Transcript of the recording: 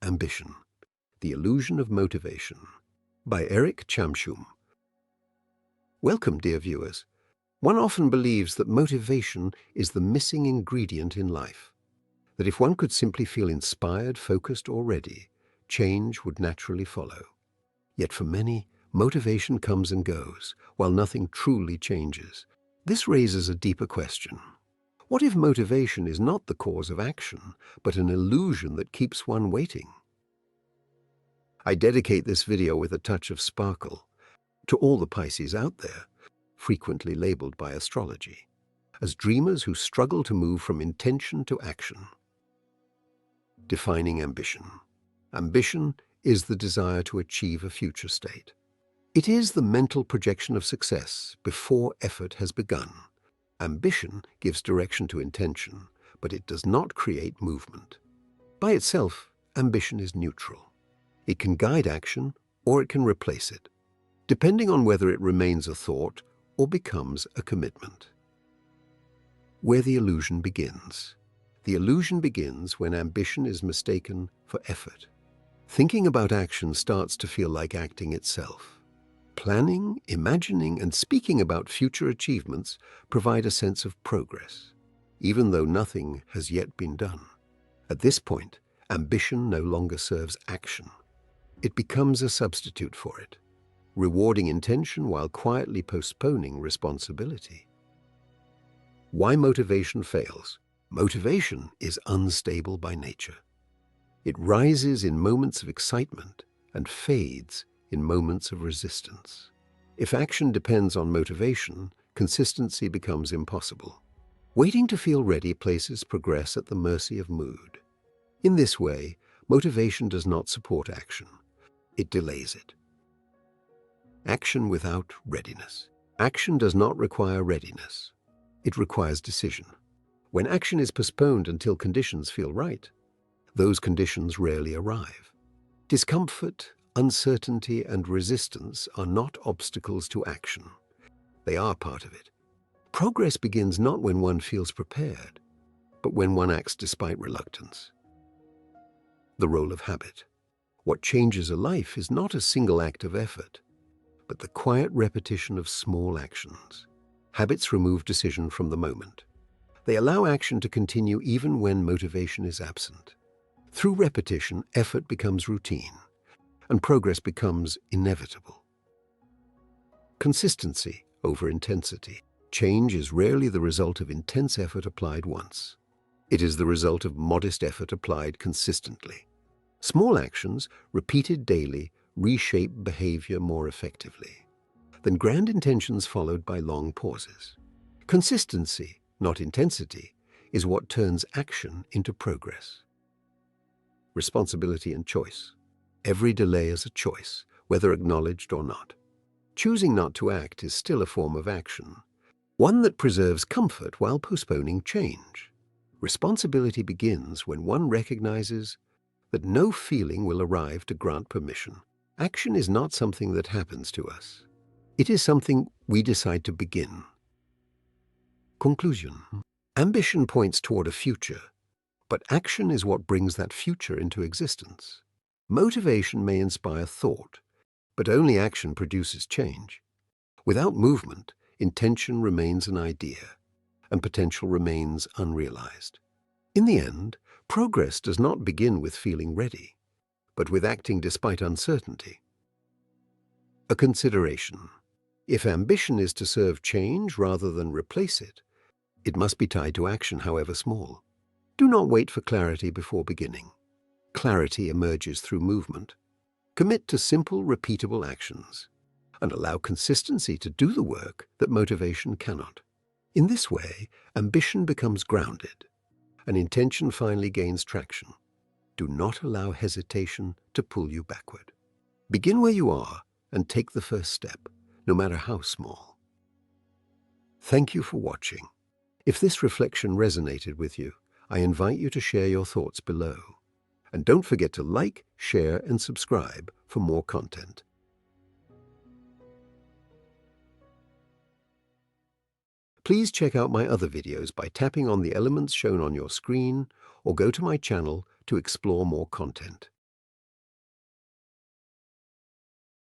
Ambition, The Illusion of Motivation by Eric Chamchoum. Welcome, dear viewers. One often believes that motivation is the missing ingredient in life, that if one could simply feel inspired, focused, or ready, change would naturally follow. Yet for many, motivation comes and goes, while nothing truly changes. This raises a deeper question. What if motivation is not the cause of action, but an illusion that keeps one waiting? I dedicate this video with a touch of sparkle to all the Pisces out there, frequently labeled by astrology, as dreamers who struggle to move from intention to action. Defining ambition. Ambition is the desire to achieve a future state. It is the mental projection of success before effort has begun. Ambition gives direction to intention, but it does not create movement. By itself, ambition is neutral. It can guide action or it can replace it, depending on whether it remains a thought or becomes a commitment. Where the illusion begins. The illusion begins when ambition is mistaken for effort. Thinking about action starts to feel like acting itself. Planning, imagining, and speaking about future achievements provide a sense of progress, even though nothing has yet been done. At this point, ambition no longer serves action. It becomes a substitute for it, rewarding intention while quietly postponing responsibility. Why motivation fails? Motivation is unstable by nature. It rises in moments of excitement and fades in moments of resistance. If action depends on motivation, consistency becomes impossible. Waiting to feel ready places progress at the mercy of mood. In this way, motivation does not support action. It delays it. Action without readiness. Action does not require readiness. It requires decision. When action is postponed until conditions feel right, those conditions rarely arrive. Discomfort, uncertainty, and resistance are not obstacles to action. They are part of it. Progress begins not when one feels prepared, but when one acts despite reluctance. The role of habit. What changes a life is not a single act of effort, but the quiet repetition of small actions. Habits remove decision from the moment. They allow action to continue even when motivation is absent. Through repetition, effort becomes routine, and progress becomes inevitable. Consistency over intensity. Change is rarely the result of intense effort applied once. It is the result of modest effort applied consistently. Small actions, repeated daily, reshape behavior more effectively than grand intentions followed by long pauses. Consistency, not intensity, is what turns action into progress. Responsibility and choice. Every delay is a choice, whether acknowledged or not. Choosing not to act is still a form of action, one that preserves comfort while postponing change. Responsibility begins when one recognizes that no feeling will arrive to grant permission. Action is not something that happens to us. It is something we decide to begin. Conclusion. Ambition points toward a future, but action is what brings that future into existence. Motivation may inspire thought, but only action produces change. Without movement, intention remains an idea, and potential remains unrealized. In the end, progress does not begin with feeling ready, but with acting despite uncertainty. A consideration. If ambition is to serve change rather than replace it, it must be tied to action, however small. Do not wait for clarity before beginning. Clarity emerges through movement. Commit to simple, repeatable actions, and allow consistency to do the work that motivation cannot. In this way, ambition becomes grounded, and intention finally gains traction. Do not allow hesitation to pull you backward. Begin where you are and take the first step, no matter how small. Thank you for watching. If this reflection resonated with you, I invite you to share your thoughts below. And don't forget to like, share, and subscribe for more content. Please check out my other videos by tapping on the elements shown on your screen or go to my channel to explore more content.